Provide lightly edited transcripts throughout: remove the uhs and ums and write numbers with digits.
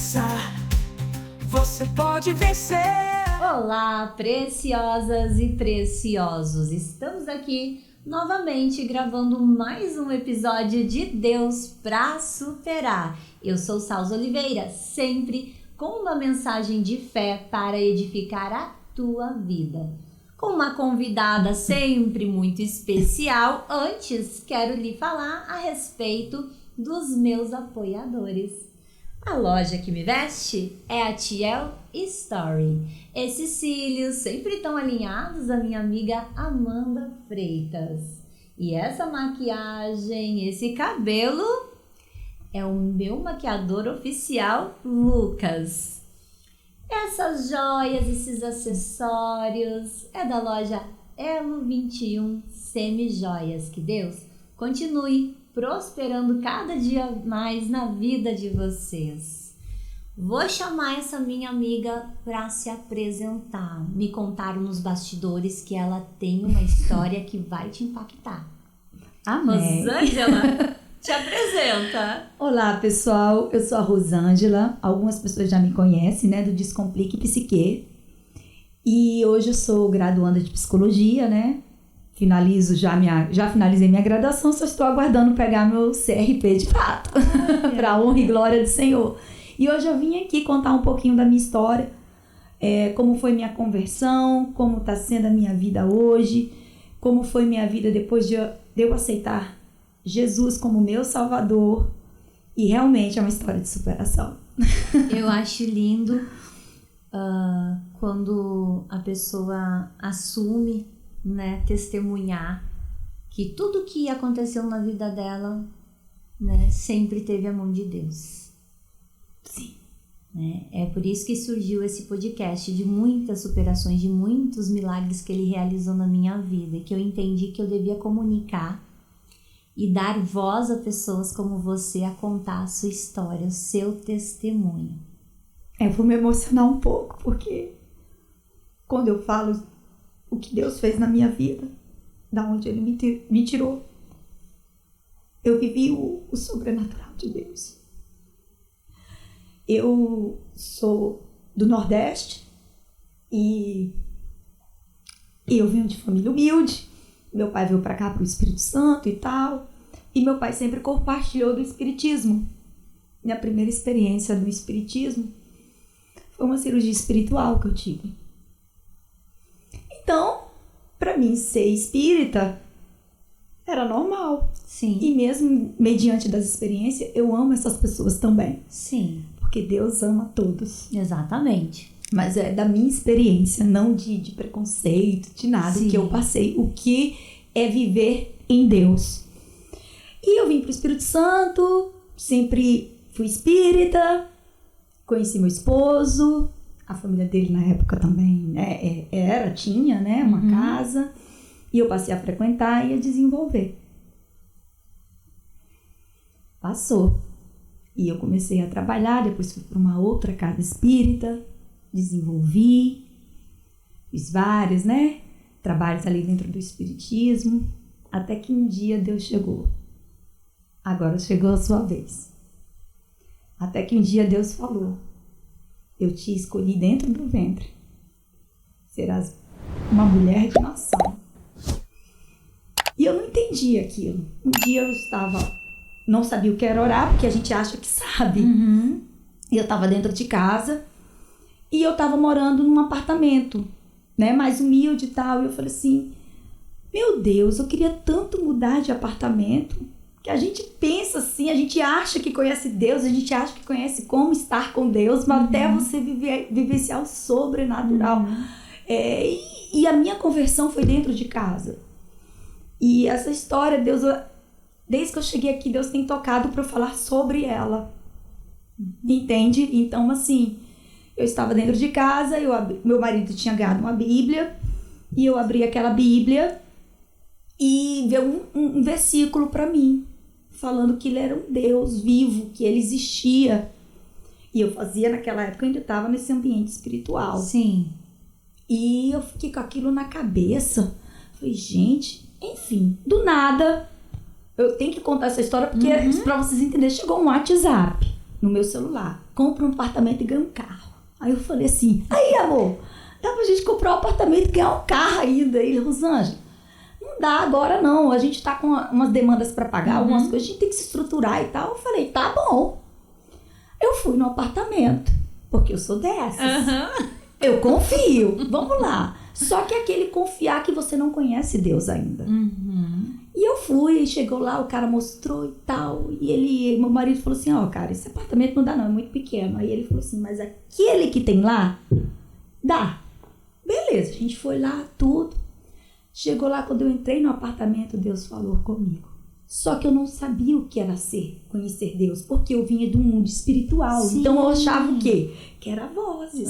força, você pode vencer. Olá, preciosas e preciosos! Estamos aqui novamente gravando mais um episódio de Deus pra Superar. Eu sou Salza Oliveira, sempre com uma mensagem de fé para edificar a tua vida. Com uma convidada sempre muito especial, antes quero lhe falar a respeito dos meus apoiadores. A loja que me veste é a Tiel Story. Esses cílios sempre estão alinhados à minha amiga Amanda Freitas. E essa maquiagem, esse cabelo é o meu maquiador oficial, Lucas. Essas joias, esses acessórios é da loja Elo 21 Semi-Joias. Que Deus continue prosperando cada dia mais na vida de vocês. Vou chamar essa minha amiga para se apresentar. Me contaram nos bastidores que ela tem uma história que vai te impactar. Amém. Rosângela, te apresenta. Olá, pessoal. Eu sou a Rosângela. Algumas pessoas já me conhecem, né? Do Descomplique Psique. E hoje eu sou graduanda de psicologia, né? Já finalizei minha graduação, só estou aguardando pegar meu CRP de fato, para a honra e glória do Senhor. E hoje eu vim aqui contar um pouquinho da minha história, como foi minha conversão, como está sendo a minha vida hoje, como foi minha vida depois de eu aceitar Jesus como meu Salvador. E realmente é uma história de superação. Eu acho lindo quando a pessoa assume, né, testemunhar que tudo que aconteceu na vida dela, né, sempre teve a mão de Deus. Sim. Né? É por isso que surgiu esse podcast de muitas superações, de muitos milagres que ele realizou na minha vida, e que eu entendi que eu devia comunicar e dar voz a pessoas como você a contar a sua história, o seu testemunho. Vou me emocionar um pouco, porque quando eu falo o que Deus fez na minha vida, da onde Ele me tirou, eu vivi o sobrenatural de Deus. Eu sou do Nordeste e eu vim de família humilde. Meu pai veio para cá, para o Espírito Santo e tal, e meu pai sempre compartilhou do Espiritismo. Minha primeira experiência do Espiritismo foi uma cirurgia espiritual que eu tive. Então, para mim, ser espírita era normal. Sim. E mesmo mediante das experiências, eu amo essas pessoas também. Sim. Porque Deus ama todos. Exatamente. Mas é da minha experiência, não de preconceito, de nada. Sim. Que eu passei, o que é viver em Deus. E eu vim pro Espírito Santo, sempre fui espírita, conheci meu esposo. A família dele na época também tinha, né, uma casa. E eu passei a frequentar e a desenvolver. Passou. E eu comecei a trabalhar, depois fui para uma outra casa espírita, desenvolvi, fiz vários, né, trabalhos ali dentro do espiritismo, até que um dia Deus chegou. Agora chegou a sua vez. Até que um dia Deus falou: eu te escolhi dentro do ventre. Serás uma mulher de nação. E eu não entendi aquilo. Um dia eu não sabia o que era orar, porque a gente acha que sabe. E eu estava dentro de casa e eu estava morando num apartamento, né, mais humilde e tal. E eu falei assim: meu Deus, eu queria tanto mudar de apartamento. Que a gente pensa assim, a gente acha que conhece Deus, a gente acha que conhece como estar com Deus, mas até você vivenciar o sobrenatural. E a minha conversão foi dentro de casa. E essa história, Deus, desde que eu cheguei aqui, Deus tem tocado para eu falar sobre ela. Entende? Então, assim, eu estava dentro de casa, meu marido tinha ganhado uma Bíblia, e eu abri aquela Bíblia e veio um versículo para mim, falando que ele era um Deus vivo, que ele existia. E eu fazia, naquela época, eu ainda estava nesse ambiente espiritual. Sim. E eu fiquei com aquilo na cabeça. Falei, gente, enfim, do nada, eu tenho que contar essa história, porque para vocês entenderem, chegou um WhatsApp no meu celular. compra um apartamento e ganha um carro. Aí eu falei assim, aí amor, dá pra gente comprar um apartamento e ganhar um carro ainda. Ele, Rosângela, não dá agora não, a gente tá com umas demandas pra pagar, algumas coisas, a gente tem que se estruturar e tal. Eu falei, tá bom. Eu fui no apartamento, porque eu sou dessas. Eu confio, vamos lá. Só que aquele confiar que você não conhece Deus ainda. E eu fui, chegou lá, o cara mostrou e tal. E meu marido falou assim, ó, cara, esse apartamento não dá não, é muito pequeno. Aí ele falou assim, mas aquele que tem lá, dá. Beleza, a gente foi lá, tudo. Chegou lá, quando eu entrei no apartamento, Deus falou comigo. Só que eu não sabia o que era conhecer Deus, porque eu vinha do mundo espiritual. Sim. Então eu achava o quê? Que era vozes.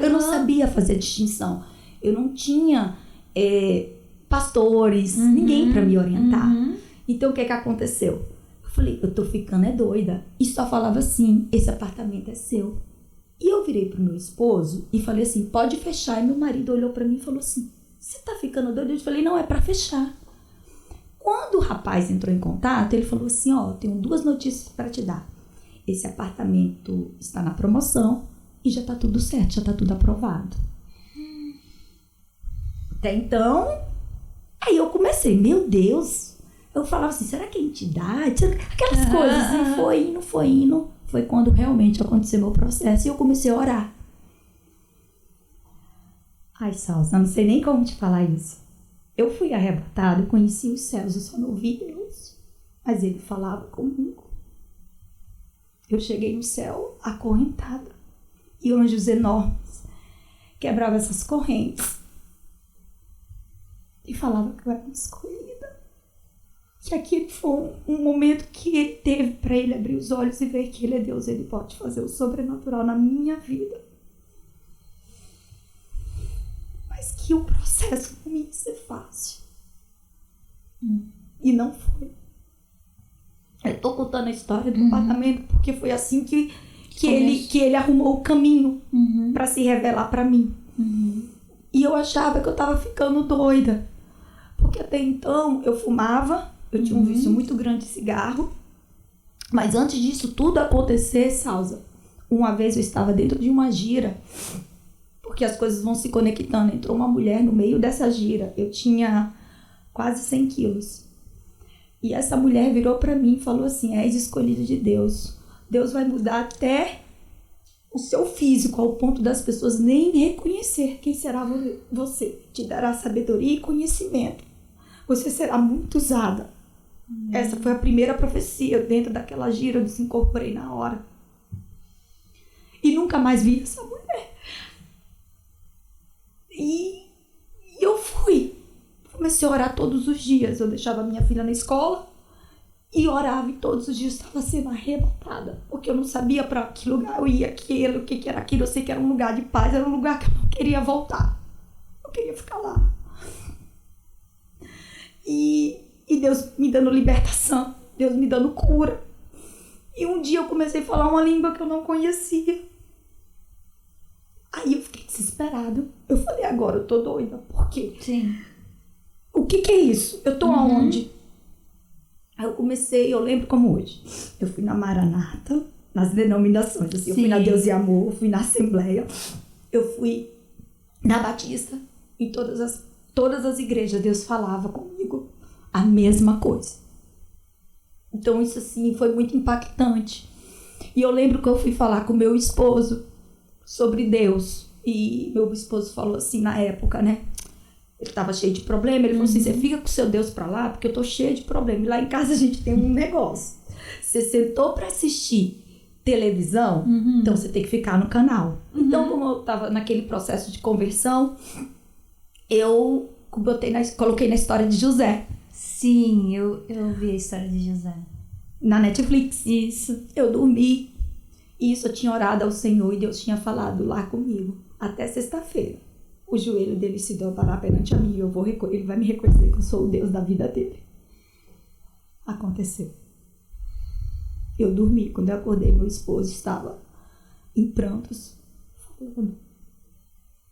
Eu não sabia fazer a distinção. Eu não tinha pastores, ninguém para me orientar. Então o que aconteceu? Eu falei, eu tô ficando doida. E só falava assim, esse apartamento é seu. E eu virei pro meu esposo e falei assim, pode fechar. E meu marido olhou para mim e falou assim, você tá ficando doida? Eu falei, não, é para fechar. Quando o rapaz entrou em contato, ele falou assim, ó, tenho 2 notícias para te dar. Esse apartamento está na promoção e já tá tudo certo, já tá tudo aprovado. Até então, aí eu comecei, meu Deus, eu falava assim, será que é entidade? Aquelas coisas, e foi indo. Foi quando realmente aconteceu meu processo e eu comecei a orar. Ai, Salsa, eu não sei nem como te falar isso. Eu fui arrebatada, eu conheci os céus, eu só não vi Deus. Mas ele falava comigo. Eu cheguei no céu acorrentada. E anjos enormes quebravam essas correntes. E falava que eu era uma escolhida. Que aquele foi um momento que ele teve para ele abrir os olhos e ver que ele é Deus. Ele pode fazer o sobrenatural na minha vida. Mas que o processo não ia ser fácil. E não foi. Eu tô contando a história do apartamento porque foi assim que ele arrumou o caminho para se revelar para mim. E eu achava que eu tava ficando doida. Porque até então eu fumava, eu tinha um vício muito grande de cigarro. Mas antes disso tudo acontecer, Salsa, uma vez eu estava dentro de uma gira, porque as coisas vão se conectando. Entrou uma mulher no meio dessa gira. Eu tinha quase 100 quilos. E essa mulher virou para mim e falou assim, és escolhido de Deus. Deus vai mudar até o seu físico, ao ponto das pessoas nem reconhecer quem será você. Te dará sabedoria e conhecimento. Você será muito usada. Essa foi a primeira profecia dentro daquela gira. Eu desincorporei na hora. E nunca mais vi essa mulher. E eu fui. Comecei a orar todos os dias. Eu deixava minha filha na escola e orava, e todos os dias estava sendo arrebatada. Porque eu não sabia para que lugar eu ia, o que era aquilo. Eu sei que era um lugar de paz, era um lugar que eu não queria voltar. Eu queria ficar lá. E Deus me dando libertação, Deus me dando cura. E um dia eu comecei a falar uma língua que eu não conhecia. Aí eu fiquei desesperada. Eu falei, agora eu tô doida. Por quê? Sim. O que é isso? Eu tô aonde? Aí eu comecei, eu lembro como hoje. Eu fui na Maranata, nas denominações, assim. Eu fui na Deus e Amor, eu fui na Assembleia, eu fui na Batista. Em todas as igrejas, Deus falava comigo a mesma coisa. Então isso, assim, foi muito impactante. E eu lembro que eu fui falar com meu esposo sobre Deus. E meu esposo falou assim, na época, né? Ele tava cheio de problema. Ele falou assim, você fica com o seu Deus pra lá, porque eu tô cheio de problema. E lá em casa a gente tem um negócio. Você sentou pra assistir televisão, então você tem que ficar no canal. Então, como eu tava naquele processo de conversão, eu coloquei na história de José. Sim, eu vi a história de José. Na Netflix. Isso. Eu dormi. E isso eu tinha orado ao Senhor e Deus tinha falado lá comigo. Até sexta-feira. O joelho dele se dobrará perante a mim e ele vai me reconhecer que eu sou o Deus da vida dele. Aconteceu. Eu dormi. Quando eu acordei, meu esposo estava em prantos, falando,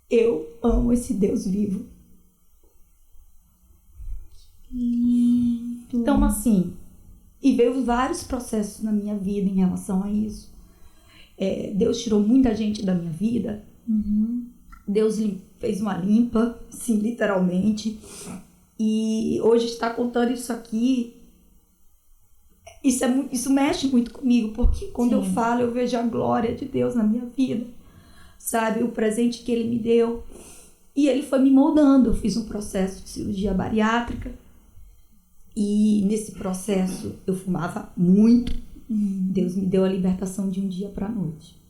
eu amo esse Deus vivo. Lindo. Então, assim, e veio vários processos na minha vida em relação a isso. Deus tirou muita gente da minha vida. Deus fez uma limpa, sim, literalmente. E hoje estar contando isso aqui, isso mexe muito comigo, porque quando eu falo, eu vejo a glória de Deus na minha vida, sabe? O presente que Ele me deu. E Ele foi me moldando. Eu fiz um processo de cirurgia bariátrica. E nesse processo eu fumava muito. Deus me deu a libertação de um dia para a noite.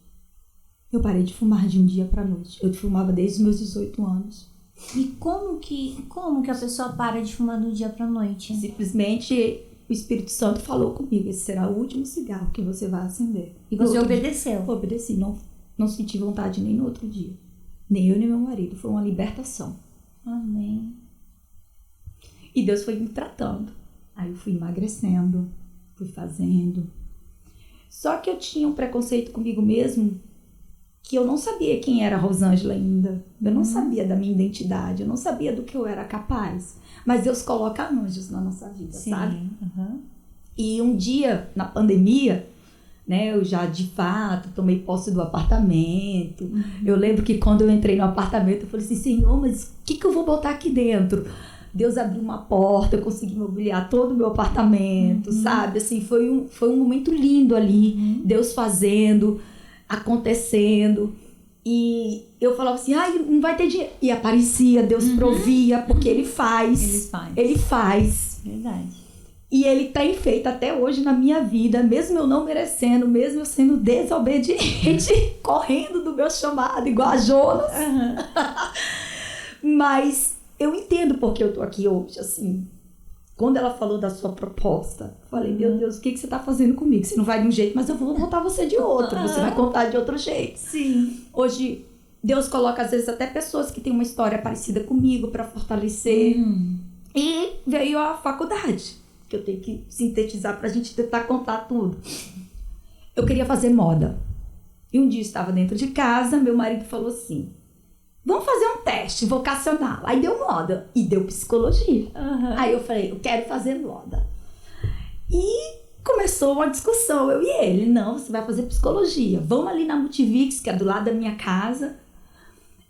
Eu parei de fumar de um dia para a noite. Eu fumava desde os meus 18 anos. E como que a pessoa para de fumar do dia pra noite? Simplesmente o Espírito Santo falou comigo: esse será o último cigarro que você vai acender. E você No outro obedeceu? dia, obedeci. Não senti vontade nem no outro dia. Nem eu nem meu marido. Foi uma libertação. Amém. E Deus foi me tratando. Aí eu fui emagrecendo, fui fazendo. Só que eu tinha um preconceito comigo mesmo, que eu não sabia quem era a Rosângela ainda. Eu não sabia da minha identidade, eu não sabia do que eu era capaz. Mas Deus coloca anjos na nossa vida, sabe? E um dia, na pandemia, né, eu já de fato tomei posse do apartamento. Eu lembro que quando eu entrei no apartamento, eu falei assim: Senhor, mas o que eu vou botar aqui dentro? Deus abriu uma porta, eu consegui mobiliar todo o meu apartamento, sabe? Assim, foi um momento lindo ali, Deus fazendo, acontecendo. E eu falava assim: ai, não vai ter dinheiro. E aparecia, Deus provia, porque Ele faz. Ele faz. Verdade. E Ele tem feito até hoje na minha vida, mesmo eu não merecendo, mesmo eu sendo desobediente, correndo do meu chamado, igual a Jonas. Mas eu entendo porque eu tô aqui hoje, assim. Quando ela falou da sua proposta, eu falei: meu Deus, o que você tá fazendo comigo? Você não vai de um jeito, mas eu vou botar você de outro. Você vai contar de outro jeito. Sim. Hoje, Deus coloca, às vezes, até pessoas que têm uma história parecida comigo para fortalecer. E veio a faculdade, que eu tenho que sintetizar pra gente tentar contar tudo. Eu queria fazer moda. E um dia eu estava dentro de casa, meu marido falou assim: vamos fazer um teste vocacional. Aí deu moda e deu psicologia. Aí eu falei: eu quero fazer moda. E começou uma discussão, eu e ele: não, você vai fazer psicologia. Vamos ali na Multivix, que é do lado da minha casa.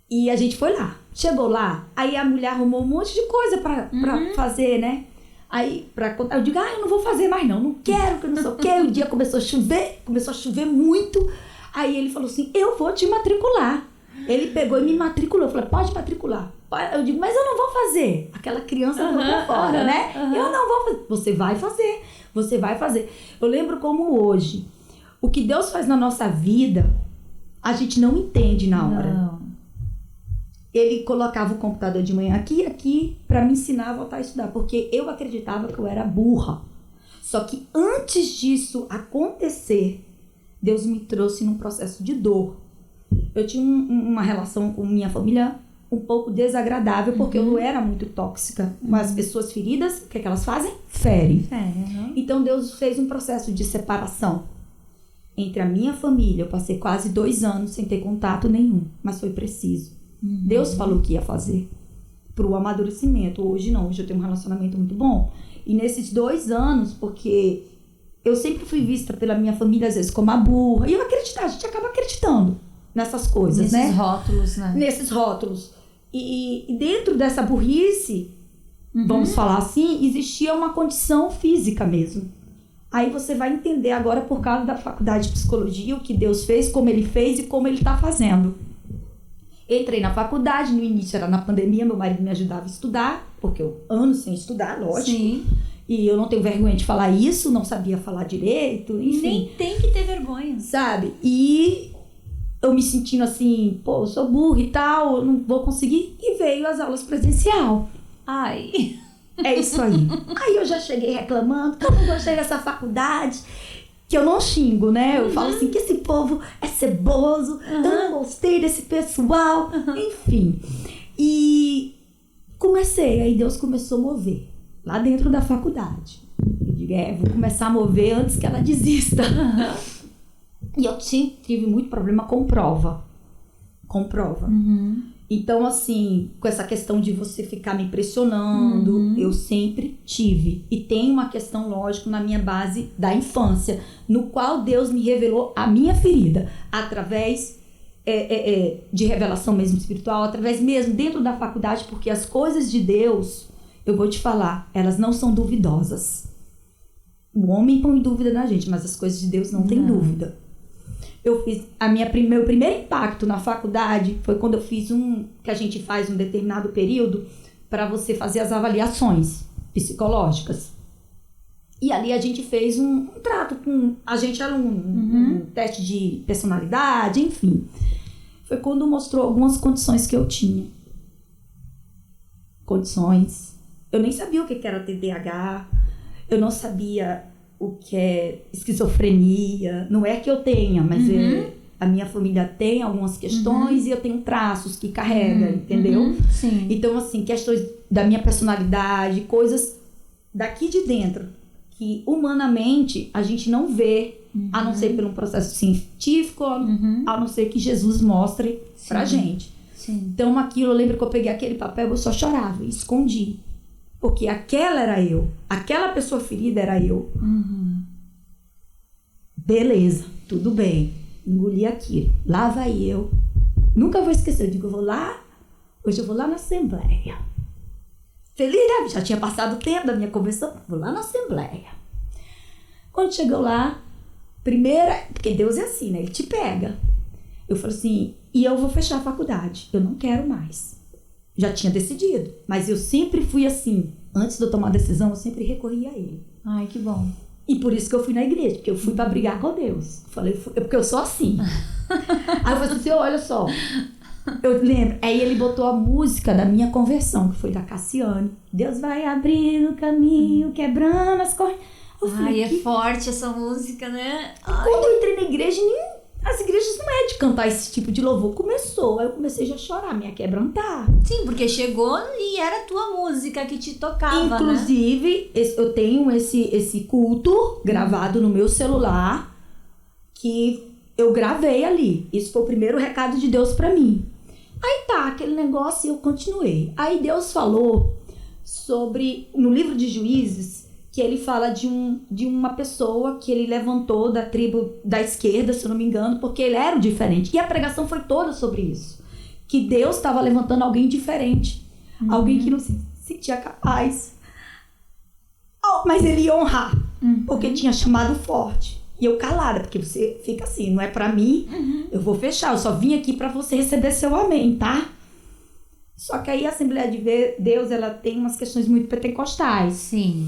E a gente foi lá. Chegou lá, aí a mulher arrumou um monte de coisa pra fazer, né? Aí, eu digo: eu não vou fazer mais não quero, que não sei o quê. O dia começou a chover muito. Aí ele falou assim: eu vou te matricular. Ele pegou e me matriculou. Eu falei: pode matricular. Eu digo: mas eu não vou fazer. Aquela criança ficou por fora, né? Eu não vou fazer. Você vai fazer. Você vai fazer. Eu lembro como hoje, o que Deus faz na nossa vida, a gente não entende na hora. Não. Ele colocava o computador de manhã aqui, pra me ensinar a voltar a estudar. Porque eu acreditava que eu era burra. Só que antes disso acontecer, Deus me trouxe num processo de dor. Eu tinha uma relação com minha família um pouco desagradável, porque eu não era muito tóxica. Mas as pessoas feridas, o que elas fazem? Ferem. Então Deus fez um processo de separação entre a minha família. Eu passei quase 2 anos sem ter contato nenhum, mas foi preciso. Deus falou que ia fazer pro amadurecimento. Hoje não, hoje eu tenho um relacionamento muito bom. E nesses 2 anos, porque eu sempre fui vista pela minha família às vezes como a burra, e eu acreditava, a gente acaba acreditando nessas coisas, né? Nesses rótulos, né? Nesses rótulos. E dentro dessa burrice, vamos falar assim, existia uma condição física mesmo. Aí você vai entender agora, por causa da faculdade de psicologia, o que Deus fez, como Ele fez e como Ele está fazendo. Entrei na faculdade, no início era na pandemia, meu marido me ajudava a estudar, porque eu anos sem estudar, lógico. Sim. E eu não tenho vergonha de falar isso, não sabia falar direito, enfim. Nem tem que ter vergonha. Sabe? E eu me sentindo assim: pô, eu sou burra e tal, eu não vou conseguir. E veio as aulas presencial. Ai. É isso aí. Aí eu já cheguei reclamando que eu não gostei dessa faculdade, que eu não xingo, né? Eu falo assim, que esse povo é ceboso, eu não gostei desse pessoal, enfim. E comecei, aí Deus começou a mover lá dentro da faculdade. Eu digo: vou começar a mover antes que ela desista. E eu tive muito problema com prova. Então, assim, com essa questão de você ficar me pressionando, eu sempre tive. E tem uma questão, lógico, na minha base da infância, no qual Deus me revelou a minha ferida, através de revelação mesmo espiritual, através mesmo dentro da faculdade, porque as coisas de Deus, eu vou te falar, elas não são duvidosas. O homem põe dúvida na gente, mas as coisas de Deus não tem dúvida. Eu fiz meu primeiro impacto na faculdade foi quando eu fiz que a gente faz um determinado período para você fazer as avaliações psicológicas. E ali a gente fez um trato com a gente aluno, um teste de personalidade, enfim. Foi quando mostrou algumas condições que eu tinha. Condições. Eu nem sabia o que era TDAH, eu não sabia o que é esquizofrenia. Não é que eu tenha, mas a minha família tem algumas questões e eu tenho traços que carrega, entendeu? Sim. Então, assim, questões da minha personalidade, coisas daqui de dentro, que humanamente a gente não vê, a não ser por um processo científico, a não ser que Jesus mostre pra gente. Sim. Então, aquilo, eu lembro que eu peguei aquele papel, eu só chorava, escondi. Porque aquela era eu. Aquela pessoa ferida era eu. Beleza, tudo bem. Engoli aquilo. Lá vai eu. Nunca vou esquecer. Eu digo, hoje eu vou lá na Assembleia. Feliz, né? Já tinha passado o tempo da minha conversão. Vou lá na Assembleia. Quando chegou lá, porque Deus é assim, né? Ele te pega. Eu falei assim, e eu vou fechar a faculdade. Eu não quero mais. Já tinha decidido, mas eu sempre fui assim. Antes de eu tomar a decisão, eu sempre recorri a ele. Ai, que bom. E por isso que eu fui na igreja, porque eu fui pra brigar com Deus. Porque eu sou assim. Aí eu falei assim, olha só. Eu lembro, aí ele botou a música da minha conversão, que foi da Cassiane. Deus vai abrindo o caminho, quebrando as correntes. Ai, é forte essa música, né? Quando eu entrei na igreja, as igrejas não é de cantar esse tipo de louvor. Começou, aí eu comecei já a chorar, me quebrantar. Sim, porque chegou e era a tua música que te tocava, Inclusive, eu tenho esse culto gravado no meu celular, que eu gravei ali. Isso foi o primeiro recado de Deus pra mim. Aí tá, aquele negócio, e eu continuei. Aí Deus falou sobre, no livro de Juízes, que ele fala de uma pessoa que ele levantou da tribo da esquerda, se eu não me engano, porque ele era o diferente. E a pregação foi toda sobre isso. Que Deus estava levantando alguém diferente. Alguém que não se sentia capaz. Mas ele ia honrar, porque tinha chamado forte. E eu calada, porque você fica assim, não é pra mim, eu vou fechar. Eu só vim aqui pra você receber seu amém, tá? Só que aí a Assembleia de Deus, ela tem umas questões muito pentecostais. Sim.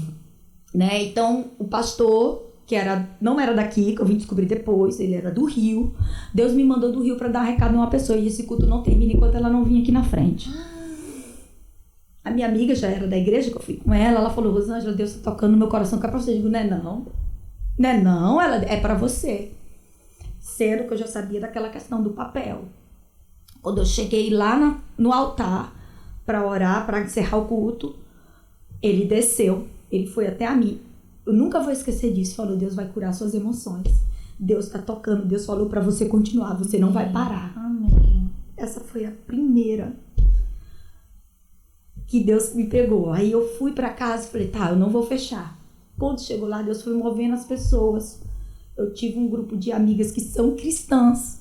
Né? Então, o pastor, que não era daqui, que eu vim descobrir depois, ele era do Rio. Deus me mandou do Rio para dar recado a uma pessoa, e esse culto não termina enquanto ela não vinha aqui na frente. A minha amiga já era da igreja, que eu fui com ela falou, Rosângela, Deus tá tocando no meu coração, que é pra você. Eu digo, não é não. Não é não, ela é pra você. Sendo que eu já sabia daquela questão do papel. Quando eu cheguei lá no altar para orar, para encerrar o culto, ele desceu. Ele foi até a mim. Eu nunca vou esquecer disso. Falou, Deus vai curar suas emoções. Deus tá tocando. Deus falou pra você continuar. Você não vai parar. Amém. Essa foi a primeira que Deus me pegou. Aí eu fui pra casa e falei, tá, eu não vou fechar. Quando chegou lá, Deus foi movendo as pessoas. Eu tive um grupo de amigas que são cristãs,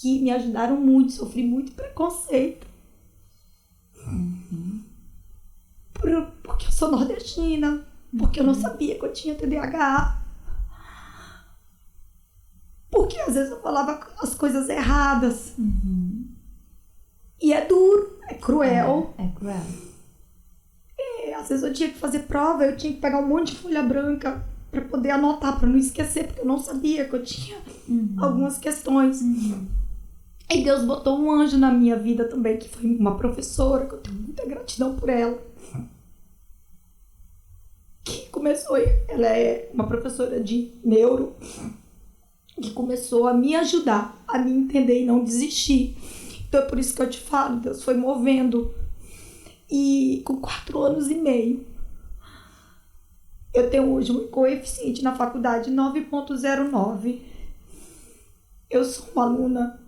que me ajudaram muito. Sofri muito preconceito. Porque eu sou nordestina, porque eu não sabia que eu tinha TDAH, porque às vezes eu falava as coisas erradas. E é duro, é cruel. É cruel. Às vezes eu tinha que fazer prova, eu tinha que pegar um monte de folha branca para poder anotar, para não esquecer, porque eu não sabia que eu tinha algumas questões. E Deus botou um anjo na minha vida também, que foi uma professora, que eu tenho muita gratidão por ela. Que começou, ela é uma professora de neuro, que começou a me ajudar, a me entender e não desistir. Então é por isso que eu te falo, Deus foi movendo. E com 4 anos e meio, eu tenho hoje um coeficiente na faculdade 9.09. Eu sou uma aluna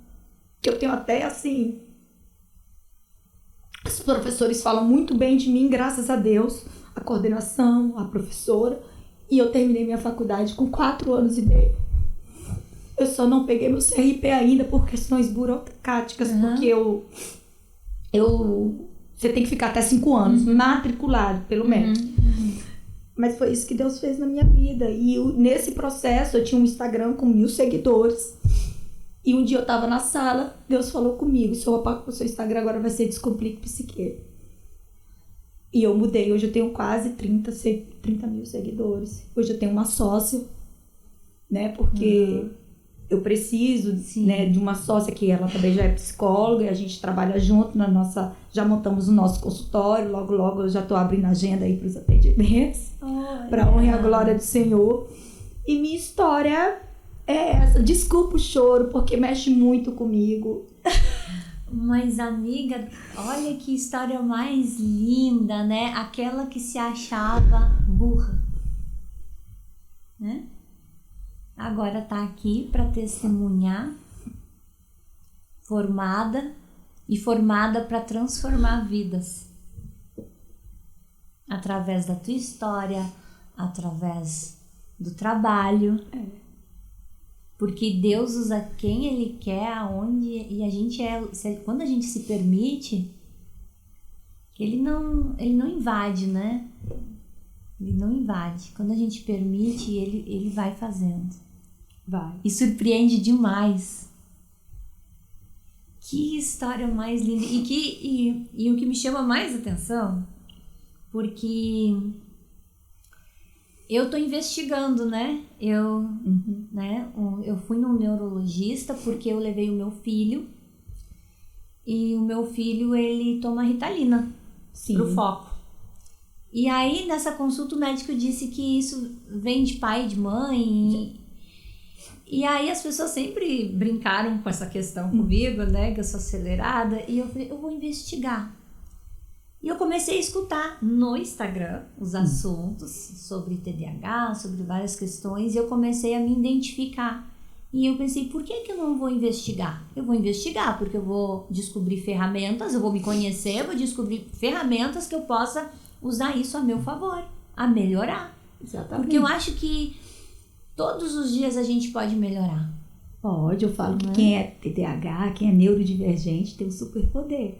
que eu tenho até assim professores falam muito bem de mim, graças a Deus. A coordenação, a professora. E eu terminei minha faculdade com 4 anos e meio. Eu só não peguei meu CRP ainda por questões burocráticas, porque você tem que ficar até 5 anos matriculado pelo médico. Mas foi isso que Deus fez na minha vida. E nesse processo eu tinha um Instagram com 1.000 seguidores. E um dia eu tava na sala, Deus falou comigo: o seu Instagram agora vai ser Descomplique Psique. E eu mudei. Hoje eu tenho quase 30 mil seguidores. Hoje eu tenho uma sócia, né? Porque eu preciso, né, de uma sócia que ela também já é psicóloga. E a gente trabalha junto na nossa... Já montamos o nosso consultório. Logo, logo eu já tô abrindo agenda aí pros atendimentos. Pra honra e a glória do Senhor. E minha história é essa. Desculpa o choro, porque mexe muito comigo. Mas, amiga, olha que história mais linda, né? Aquela que se achava burra, né? Agora tá aqui para testemunhar, formada para transformar vidas. Através da tua história, através do trabalho. Porque Deus usa quem Ele quer, aonde, e a gente quando a gente se permite, Ele não invade, né? Ele não invade. Quando a gente permite, Ele vai fazendo. Vai. E surpreende demais. Que história mais linda. E o que me chama mais atenção, porque eu tô investigando, né? Eu fui num neurologista porque eu levei o meu filho. E o meu filho, ele toma Ritalina pro foco. E aí, nessa consulta, o médico disse que isso vem de pai e de mãe. E aí, as pessoas sempre brincaram com essa questão comigo, né? Que eu sou acelerada. E eu falei, eu vou investigar. E eu comecei a escutar no Instagram os assuntos sobre TDAH, sobre várias questões. E eu comecei a me identificar. E eu pensei, por que eu não vou investigar? Eu vou investigar porque eu vou descobrir ferramentas, eu vou me conhecer, eu vou descobrir ferramentas que eu possa usar isso a meu favor, a melhorar. Exatamente. Porque eu acho que todos os dias a gente pode melhorar. Pode, eu falo que quem é TDAH, quem é neurodivergente, tem um superpoder.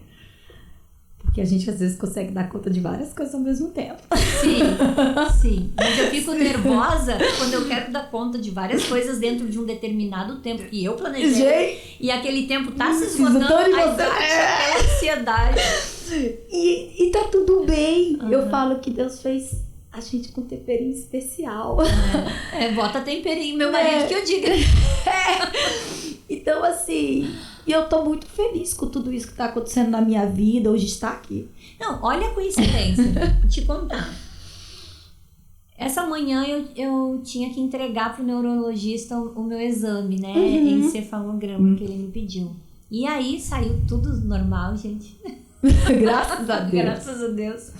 Porque a gente às vezes consegue dar conta de várias coisas ao mesmo tempo. Sim. Mas eu fico nervosa quando eu quero dar conta de várias coisas dentro de um determinado tempo que eu planejei. E aquele tempo tá se esgotando, aí bate aquela ansiedade. E tá tudo bem. Eu falo que Deus fez a gente com temperinho especial. Bota temperinho, meu marido que eu diga. Então, assim... E eu tô muito feliz com tudo isso que tá acontecendo na minha vida, hoje está aqui. Não, olha a coincidência, vou te contar. Essa manhã eu tinha que entregar pro neurologista o meu exame, né? Encefalograma que ele me pediu. E aí saiu tudo normal, gente. Graças a Deus. Graças a Deus.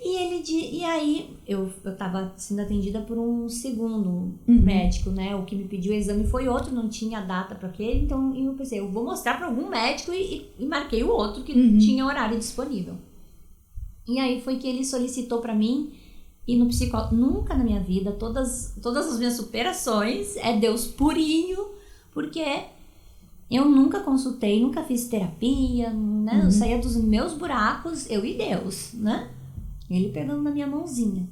E aí eu tava sendo atendida por um segundo médico, né? O que me pediu o exame foi outro, não tinha data para aquele, então eu pensei, eu vou mostrar para algum médico e marquei o outro que tinha horário disponível. E aí foi que ele solicitou para mim ir no psicólogo. Nunca na minha vida, todas as minhas superações é Deus purinho, porque eu nunca consultei, nunca fiz terapia, né? Eu saía dos meus buracos, eu e Deus, né? Ele pegando na minha mãozinha.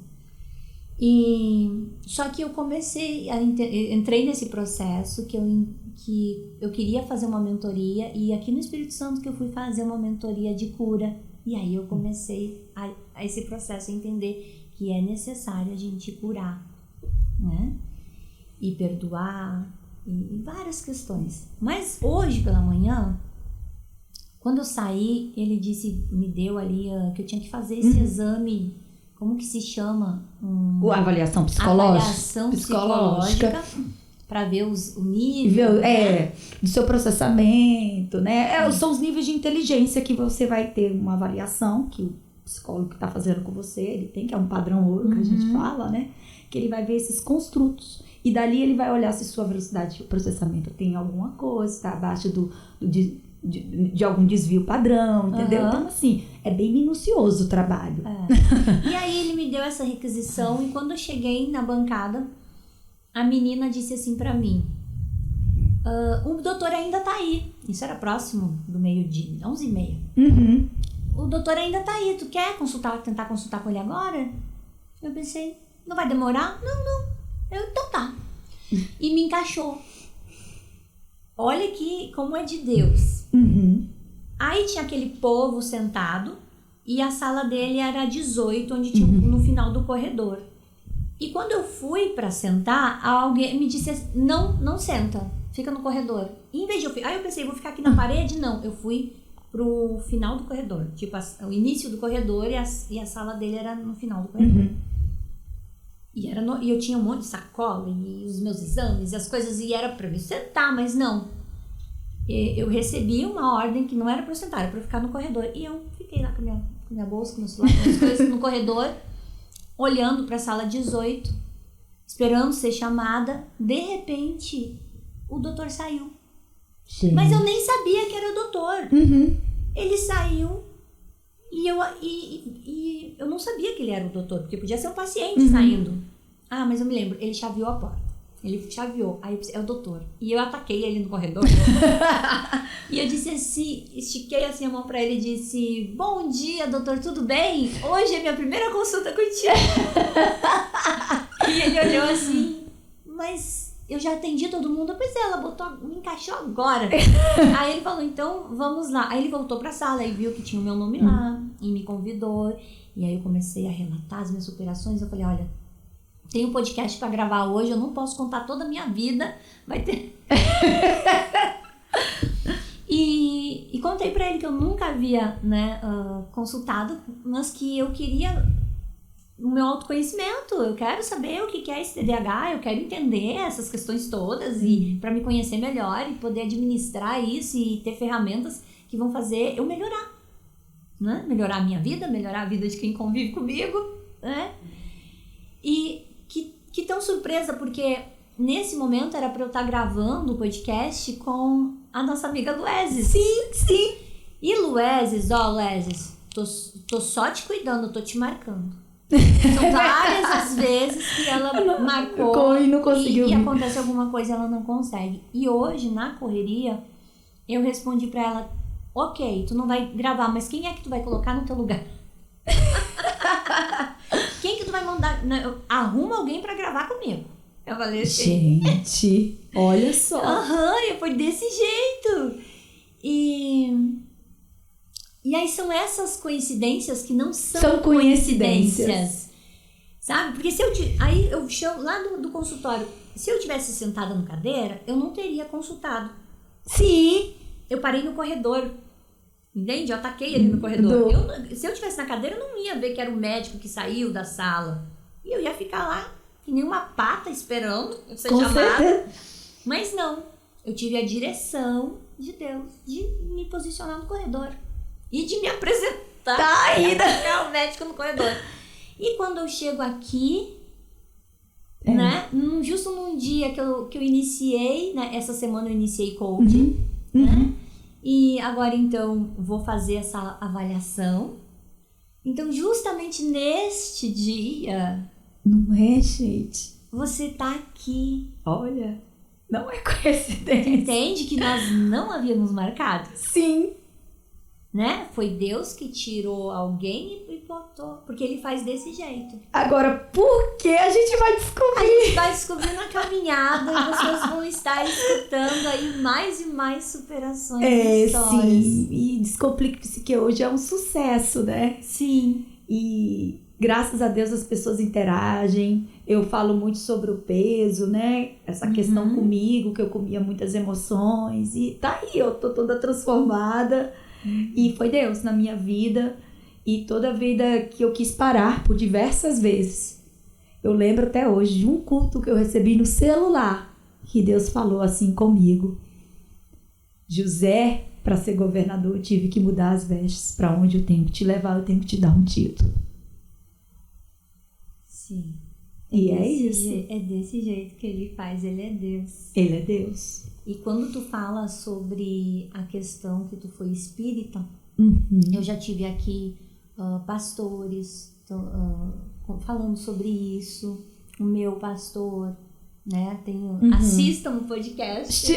E só que eu comecei entrei nesse processo que eu queria fazer uma mentoria, e aqui no Espírito Santo que eu fui fazer uma mentoria de cura. E aí eu comecei a esse processo a entender que é necessário a gente curar, né? E perdoar, e várias questões. Mas hoje pela manhã, quando eu saí, ele me deu ali que eu tinha que fazer esse exame, como que se chama? Avaliação psicológica. Avaliação psicológica, para ver o nível. Do seu processamento, né? São os níveis de inteligência que você vai ter uma avaliação, que o psicólogo que está fazendo com você, ele tem, que é um padrão ouro que a gente fala, né? Que ele vai ver esses construtos. E dali ele vai olhar se sua velocidade de processamento tem alguma coisa, está abaixo de algum desvio padrão, entendeu? Aham. Então, assim, é bem minucioso o trabalho. E aí ele me deu essa requisição e quando eu cheguei na bancada, a menina disse assim pra mim, o doutor ainda tá aí. Isso era próximo do meio-dia, 11h30. Uhum. O doutor ainda tá aí, tu quer tentar consultar com ele agora? Eu pensei, não vai demorar? Não. Então tá. E me encaixou. Olha aqui como é de Deus. Uhum. Aí tinha aquele povo sentado e a sala dele era 18, onde tinha no final do corredor. E quando eu fui pra sentar, alguém me disse assim, não senta, fica no corredor. E em vez de aí eu pensei, vou ficar aqui na parede? Não, eu fui pro final do corredor, tipo o início do corredor e a sala dele era no final do corredor. Uhum. E eu tinha um monte de sacola e os meus exames e as coisas, e era pra eu sentar, mas não. Eu recebi uma ordem que não era pra eu sentar, era pra eu ficar no corredor. E eu fiquei lá com a minha bolsa, com meu celular, com as coisas no corredor, olhando pra sala 18, esperando ser chamada. De repente, o doutor saiu. Gente. Mas eu nem sabia que era o doutor. Uhum. Ele saiu e eu não sabia que ele era o doutor, porque podia ser um paciente saindo. Ah, mas eu me lembro, ele chaveou a porta. Ele chaveou, aí eu pensei, é o doutor. E eu ataquei ele no corredor. E eu disse assim, estiquei assim a mão pra ele e disse, bom dia, doutor, tudo bem? Hoje é minha primeira consulta contigo. E ele olhou assim, mas eu já atendi todo mundo. Pois é, ela me encaixou agora. Aí ele falou, então vamos lá. Aí ele voltou pra sala e viu que tinha o meu nome lá e me convidou. E aí eu comecei a relatar as minhas superações. Eu falei, olha, tem um podcast pra gravar hoje, eu não posso contar toda a minha vida, vai ter... E contei pra ele que eu nunca havia, né, consultado, mas que eu queria o meu autoconhecimento, eu quero saber o que é esse TDAH, eu quero entender essas questões todas e para me conhecer melhor e poder administrar isso e ter ferramentas que vão fazer eu melhorar, né? Melhorar a minha vida, melhorar a vida de quem convive comigo, né? E que tão surpresa, porque nesse momento era para eu estar gravando o podcast com a nossa amiga Luezes. Sim. E Luezes, Luezes, tô só te cuidando, tô te marcando. São várias as vezes que ela marcou e não conseguiu e vir. acontece alguma coisa e ela não consegue. E hoje, na correria, eu respondi pra ela, ok, tu não vai gravar, mas quem é que tu vai colocar no teu lugar? Quem que tu vai mandar? Arruma alguém pra gravar comigo. Eu falei assim. Gente, olha só. Foi desse jeito. E aí são essas coincidências que não são coincidências. Sabe? Porque aí eu chamo lá do consultório, se eu tivesse sentada na cadeira, eu não teria consultado. Sim. Eu parei no corredor. Entende? Eu ataquei ele no corredor. Se eu tivesse na cadeira, eu não ia ver que era o médico que saiu da sala. E eu ia ficar lá, que nem uma pata, esperando ser chamada. Mas não. Eu tive a direção de Deus de me posicionar no corredor. E de me apresentar. Tá ainda. O médico no corredor. E quando eu chego aqui, né? Justo num dia que eu iniciei, né? Essa semana eu iniciei coaching, né? E agora, então, vou fazer essa avaliação. Então, justamente neste dia... Não é, gente? Você tá aqui. Olha, não é coincidência. Entende que nós não havíamos marcado? Sim. Né? Foi Deus que tirou alguém e botou. Porque Ele faz desse jeito. Agora, por que a gente vai descobrir? A gente vai descobrir na caminhada e vocês vão estar escutando aí mais e mais superações e histórias. Sim. E Descomplique Psique hoje é um sucesso, né? Sim. E graças a Deus as pessoas interagem. Eu falo muito sobre o peso, né? Essa questão comigo, que eu comia muitas emoções. E tá aí, eu tô toda transformada. E foi Deus na minha vida. E toda a vida que eu quis parar por diversas vezes. Eu lembro até hoje de um culto que eu recebi no celular. Que Deus falou assim comigo. José, para ser governador, eu tive que mudar as vestes. Para onde eu tenho que te levar, eu tenho que te dar um título. Sim. E é isso. É desse jeito que ele faz, ele é Deus. Ele é Deus. E quando tu fala sobre a questão que tu foi espírita, eu já tive aqui pastores falando sobre isso. O meu pastor, né? Assistam o podcast.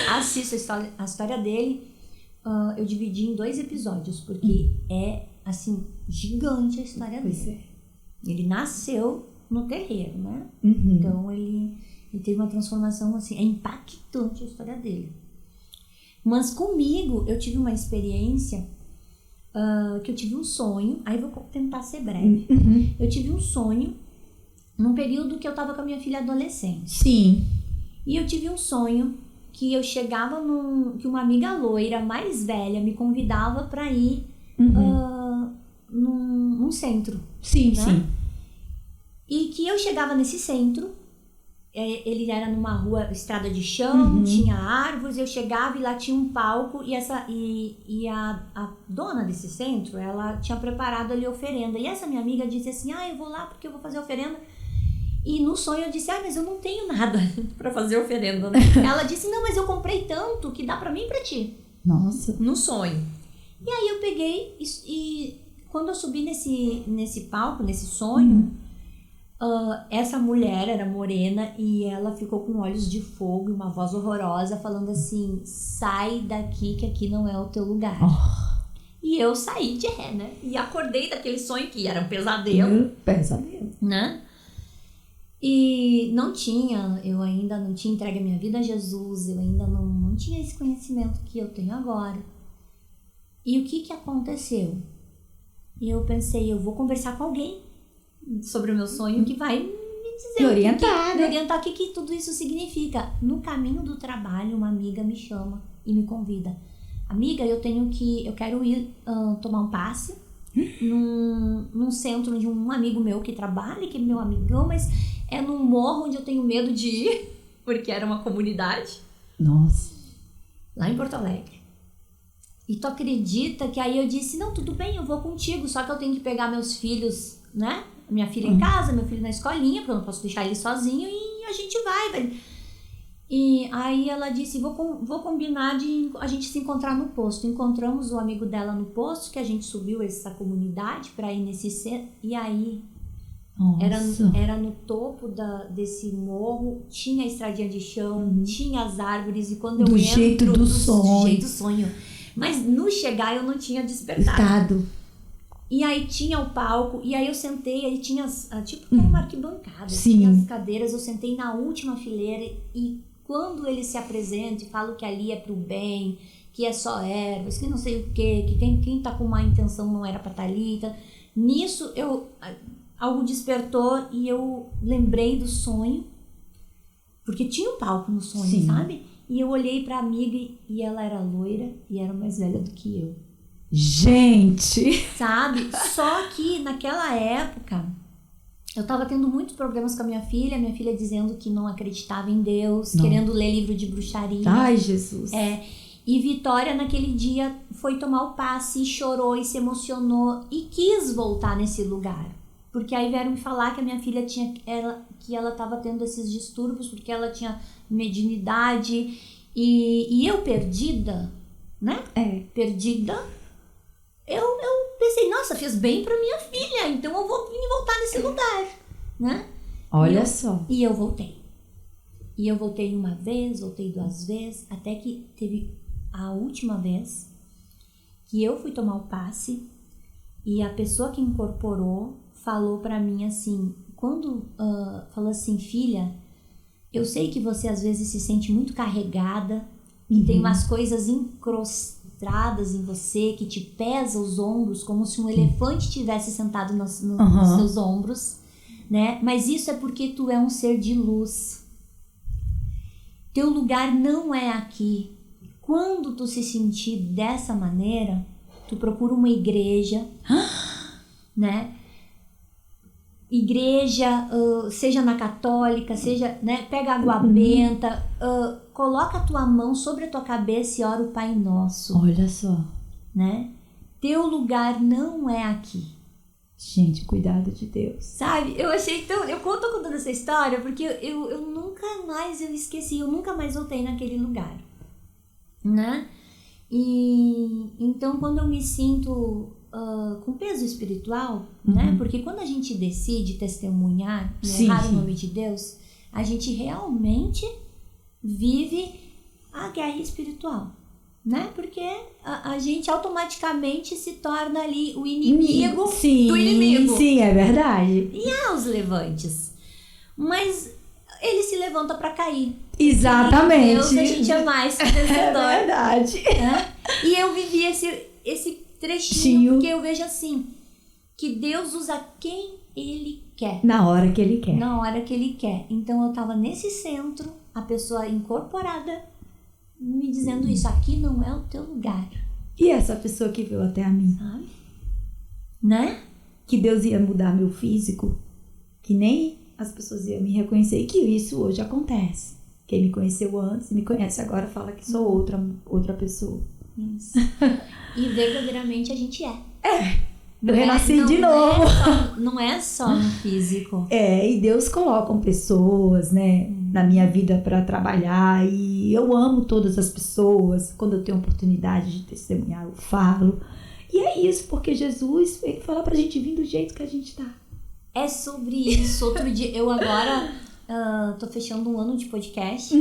Assista a história dele. Eu dividi em 2 episódios, porque é, assim, gigante a história dele. Ele nasceu no terreiro, né? Então, ele teve uma transformação, assim, é impactante a história dele. Mas comigo, eu tive uma experiência que eu tive um sonho, aí vou tentar ser breve. Eu tive um sonho num período que eu tava com a minha filha adolescente. Sim. E eu tive um sonho que eu chegava que uma amiga loira mais velha me convidava para ir num centro. Sim, né? sim. E que eu chegava nesse centro, ele era numa rua, estrada de chão, tinha árvores, eu chegava e lá tinha um palco e a dona desse centro, ela tinha preparado ali oferenda. E essa minha amiga disse assim, eu vou lá porque eu vou fazer oferenda. E no sonho eu disse, mas eu não tenho nada pra fazer oferenda, né? Ela disse, não, mas eu comprei tanto que dá pra mim e pra ti. Nossa. No sonho. E aí eu peguei e quando eu subi nesse palco, nesse sonho, essa mulher era morena e ela ficou com olhos de fogo e uma voz horrorosa falando assim, sai daqui que aqui não é o teu lugar. E eu saí de ré, né? E acordei daquele sonho que era um pesadelo. Pesadelo. Né? E eu ainda não tinha entregue a minha vida a Jesus, eu ainda não tinha esse conhecimento que eu tenho agora. E o que aconteceu? E eu pensei, eu vou conversar com alguém sobre o meu sonho que vai me dizer, me orientar, me orientar o que tudo isso significa. No caminho do trabalho, uma amiga me chama e me convida. Amiga, eu quero ir tomar um passe num centro de um amigo meu que trabalha, que é meu amigão, mas é num morro onde eu tenho medo de ir, porque era uma comunidade. Nossa. Lá em Porto Alegre. E tu acredita que aí eu disse, não, tudo bem, eu vou contigo, só que eu tenho que pegar meus filhos, né? Minha filha em casa, meu filho na escolinha, porque eu não posso deixar ele sozinho e a gente vai. E aí ela disse, vou combinar de a gente se encontrar no posto. Encontramos o amigo dela no posto, que a gente subiu essa comunidade pra ir nesse centro. E aí, era no topo desse morro, tinha a estradinha de chão, tinha as árvores. E quando eu entro... Do jeito do sonho. Mas no chegar eu não tinha despertado. E aí tinha o palco, e aí eu sentei, aí tinha tipo uma arquibancada, tinha as cadeiras, eu sentei na última fileira e quando ele se apresenta e fala que ali é pro bem, que é só ervas, que não sei o que quem tá com má intenção não era pra estar ali. Nisso, algo despertou e eu lembrei do sonho, porque tinha um palco no sonho, sabe? E eu olhei pra amiga e ela era loira e era mais velha do que eu. Gente! Sabe? Só que naquela época... Eu tava tendo muitos problemas com a minha filha dizendo que não acreditava em Deus, querendo ler livro de bruxaria. Ai, Jesus! E Vitória naquele dia foi tomar o passe e chorou e se emocionou e quis voltar nesse lugar. Porque aí vieram me falar que a minha filha que ela tava tendo esses distúrbios porque ela tinha mediunidade e eu perdida, né? Perdida. Eu pensei, nossa, fez bem pra minha filha, então eu vou voltar nesse lugar, né? Olha só. E eu voltei. E eu voltei uma vez, voltei 2 vezes, até que teve a última vez que eu fui tomar o passe e a pessoa que incorporou falou pra mim assim, falou assim, filha, eu sei que você às vezes se sente muito carregada, e tem umas coisas incrustadas em você que te pesa os ombros como se um elefante tivesse sentado nos seus ombros, né? Mas isso é porque tu é um ser de luz. Teu lugar não é aqui. Quando tu se sentir dessa maneira, tu procura uma igreja, né? Igreja, seja na católica, seja, né? Pega água benta, coloca a tua mão sobre a tua cabeça e ora o Pai Nosso. Olha só. Né? Teu lugar não é aqui. Gente, cuidado de Deus. Sabe, eu achei tão... Eu tô contando essa história porque eu nunca mais eu esqueci, eu nunca mais voltei naquele lugar, né? E então quando eu me sinto com peso espiritual, né? Porque quando a gente decide testemunhar e Sim, honrar sim. o nome de Deus, a gente realmente vive a guerra espiritual, né? Porque a gente automaticamente se torna ali o inimigo Sim, do inimigo. sim, é verdade. E há os levantes, mas ele se levanta para cair. Exatamente. Em Deus a gente é mais que vencedor. É verdade. Né? E eu vivi esse trechinho Tio. porque eu vejo assim, que Deus usa quem Ele quer, Na hora que ele quer. na hora que Ele quer. Então eu tava nesse centro, a pessoa incorporada me dizendo isso, aqui não é o teu lugar, E essa pessoa que veio até a mim, sabe? Né? que Deus ia mudar meu físico, que nem as pessoas iam me reconhecer, e que isso hoje acontece. Quem me conheceu antes, me conhece agora, fala que sou outra pessoa. Isso. E verdadeiramente a gente é. Eu renasci de Não novo. não é só no físico. E Deus coloca pessoas, né, na minha vida para trabalhar, e eu amo todas as pessoas. Quando eu tenho oportunidade de testemunhar, eu falo. E é isso, porque Jesus, ele fala pra gente vir do jeito que a gente tá. É sobre isso. Outro dia, eu agora tô fechando um ano de podcast.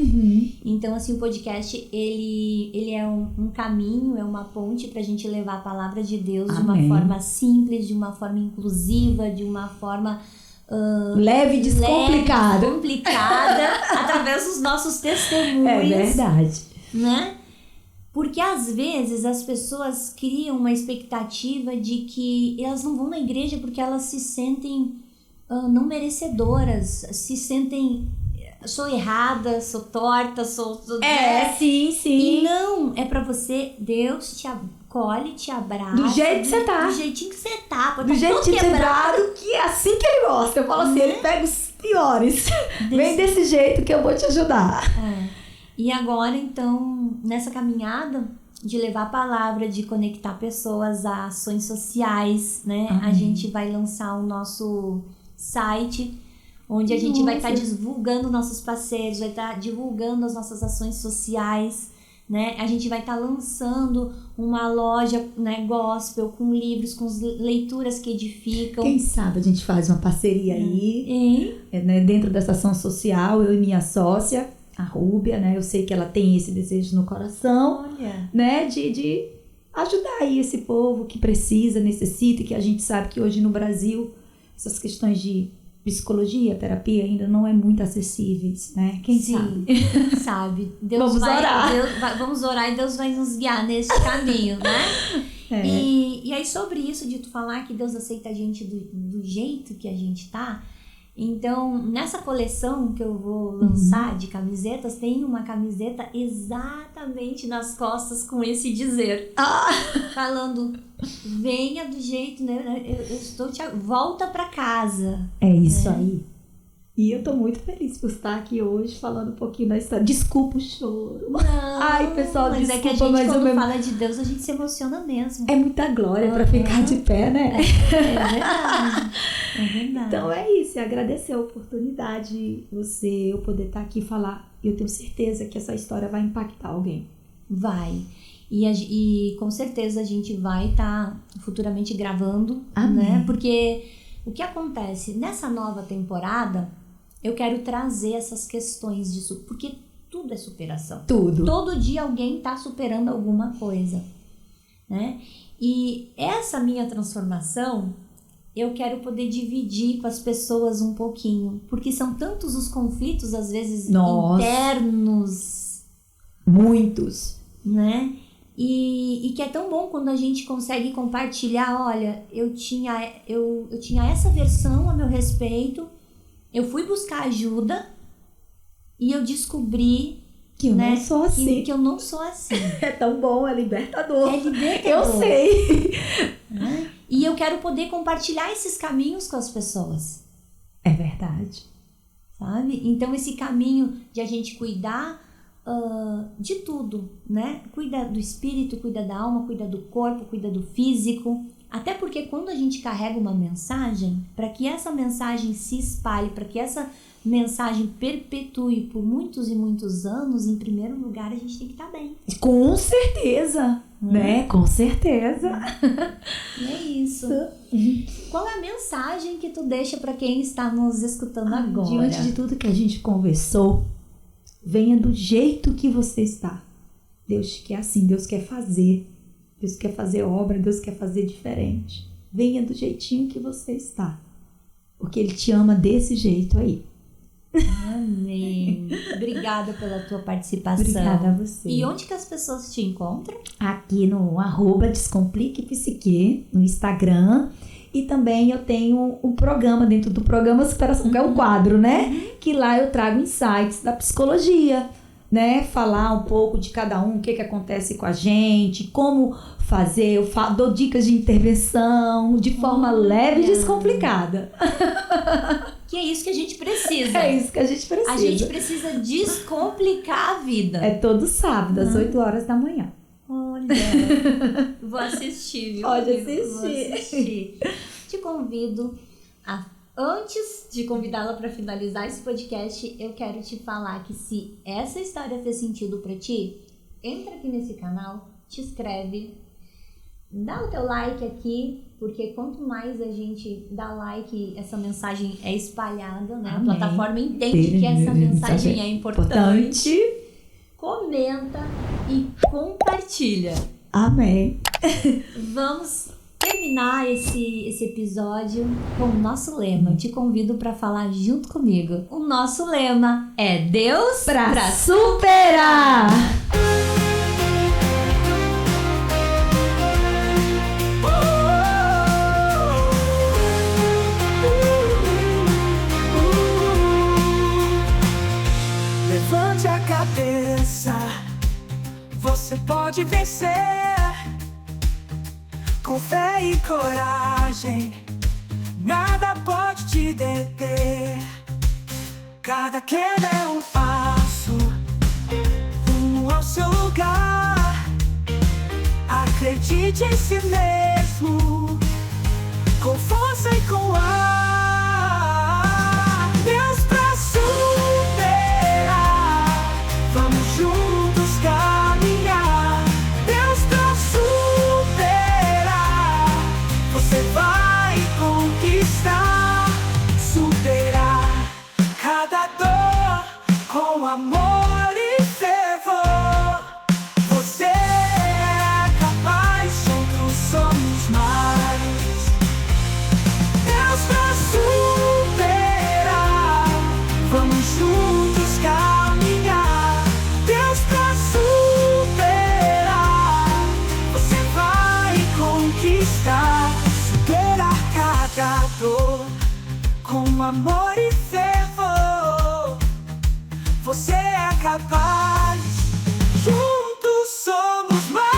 Então, assim, o podcast, ele é um caminho, é uma ponte pra gente levar a palavra de Deus de uma Amém. forma simples, de uma forma inclusiva, de uma forma Leve e descomplicada. complicada, através dos nossos testemunhos. É verdade. Né? Porque às vezes as pessoas criam uma expectativa de que elas não vão na igreja porque elas se sentem não merecedoras, se sentem sou errada, sou torta, sou né? Sim, E não, é pra você, Deus te acolhe, te abraça. Do jeito que você tá. Do jeitinho que você tá. Pode Do tá todo jeitinho quebrado. quebrado, que é assim que ele gosta. Eu falo assim, ele pega os piores. Vem desse jeito que eu vou te ajudar. E agora, então, nessa caminhada de levar a palavra, de conectar pessoas a ações sociais, né? A Amém. gente vai lançar o nosso site, onde a gente vai estar divulgando nossos parceiros, vai estar divulgando as nossas ações sociais, né? A gente vai estar lançando uma loja, né, gospel, com livros, com leituras que edificam. Quem sabe a gente faz uma parceria aí, né, dentro dessa ação social, eu e minha sócia, a Rúbia, né? Eu sei que ela tem esse desejo no coração, Olha, né? De ajudar aí esse povo que precisa, necessita, e que a gente sabe que hoje no Brasil essas questões de psicologia, terapia ainda não é muito acessíveis, né? Quem sabe? sabe? Deus Vamos orar. Vamos orar e Deus vai nos guiar nesse caminho, né? E aí sobre isso de tu falar que Deus aceita a gente do jeito que a gente tá, então nessa coleção que eu vou lançar de camisetas, tem uma camiseta exatamente nas costas com esse dizer, falando, venha do jeito, né? Eu estou volta pra casa. É isso aí. E eu tô muito feliz por estar aqui hoje falando um pouquinho da história. Desculpa o choro. Não, Ai, pessoal, mas desculpa, é que a gente, mas quando eu fala de Deus, a gente se emociona mesmo. É muita glória pra ficar de pé, né? É verdade. É verdade. Então é isso, é agradecer a oportunidade, eu poder estar aqui e falar. Eu tenho certeza que essa história vai impactar alguém. Vai. E com certeza a gente vai estar futuramente gravando, Amém. né? Porque o que acontece nessa nova temporada, eu quero trazer essas questões disso, porque tudo é superação. Tudo. Todo dia alguém está superando alguma coisa, né? E essa minha transformação, eu quero poder dividir com as pessoas um pouquinho, porque são tantos os conflitos, às vezes, Nossa. internos, Muitos. né? E que é tão bom quando a gente consegue compartilhar, olha, eu tinha essa versão a meu respeito, eu fui buscar ajuda e eu descobri Que eu né, não sou assim. que eu não sou assim. É tão bom, é libertador. É libertador. Eu sei. Né? E eu quero poder compartilhar esses caminhos com as pessoas, É verdade. sabe? Então esse caminho de a gente cuidar de tudo, né? Cuida do espírito, cuida da alma, cuida do corpo, cuida do físico, Até porque quando a gente carrega uma mensagem, para que essa mensagem se espalhe, para que essa mensagem perpetue por muitos e muitos anos, em primeiro lugar a gente tem que estar bem. Com certeza, né? Com certeza. E é isso. Qual é a mensagem que tu deixa para quem está nos escutando agora? Diante de tudo que a gente conversou, venha do jeito que você está. Deus quer assim, Deus quer fazer. Deus quer fazer obra, Deus quer fazer diferente. Venha do jeitinho que você está. Porque Ele te ama desse jeito aí. Amém. Obrigada pela tua participação. Obrigada a você. E onde que as pessoas te encontram? Aqui no @Descomplique no Instagram. E também eu tenho um programa dentro do programa Superação, que é um quadro, né? Que lá eu trago insights da psicologia, né? Falar um pouco de cada um, o que acontece com a gente, como fazer, eu dou dicas de intervenção de forma leve e descomplicada. Que é isso que a gente precisa. É isso que a gente precisa. A gente precisa descomplicar a vida. É todo sábado, às 8 horas da manhã. Olha, vou assistir, viu? Pode amigo? assistir. Vou assistir. Te convido antes de convidá-la para finalizar esse podcast, eu quero te falar que se essa história fez sentido para ti, entra aqui nesse canal, te inscreve, dá o teu like aqui, porque quanto mais a gente dá like, essa mensagem é espalhada, né? Amém. A plataforma entende que essa mensagem é importante. Comenta e compartilha. Amém. Vamos terminar esse episódio com o nosso lema. Eu te convido para falar junto comigo. O nosso lema é Deus Pra superar! Levante a cabeça, você pode vencer. Com fé e coragem, nada pode te deter. Cada queda é um passo rumo ao seu lugar. Acredite em si mesmo, com força e com ar. Deus pra superar, vamos juntos caminhar. Deus pra superar, você vai conquistar. Superar cada dor com amor e fervor. Você é capaz, juntos somos mais. Deus pra superar, vamos juntos caminhar. Deus pra superar, você vai conquistar. Superar cada dor com amor e fervor. Você é capaz, juntos somos mais.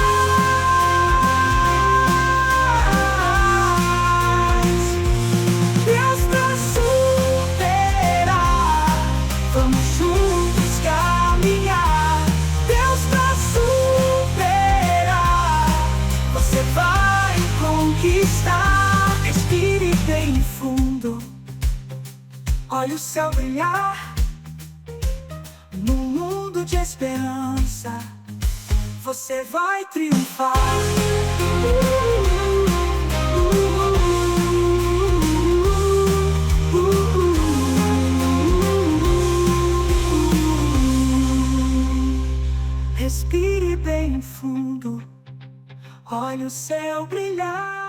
Deus pra superar, vamos juntos caminhar. Deus pra superar, você vai conquistar. Respire bem fundo, olhe o céu brilhar. No mundo de esperança, você vai triunfar. Respire bem fundo, olhe o céu brilhar.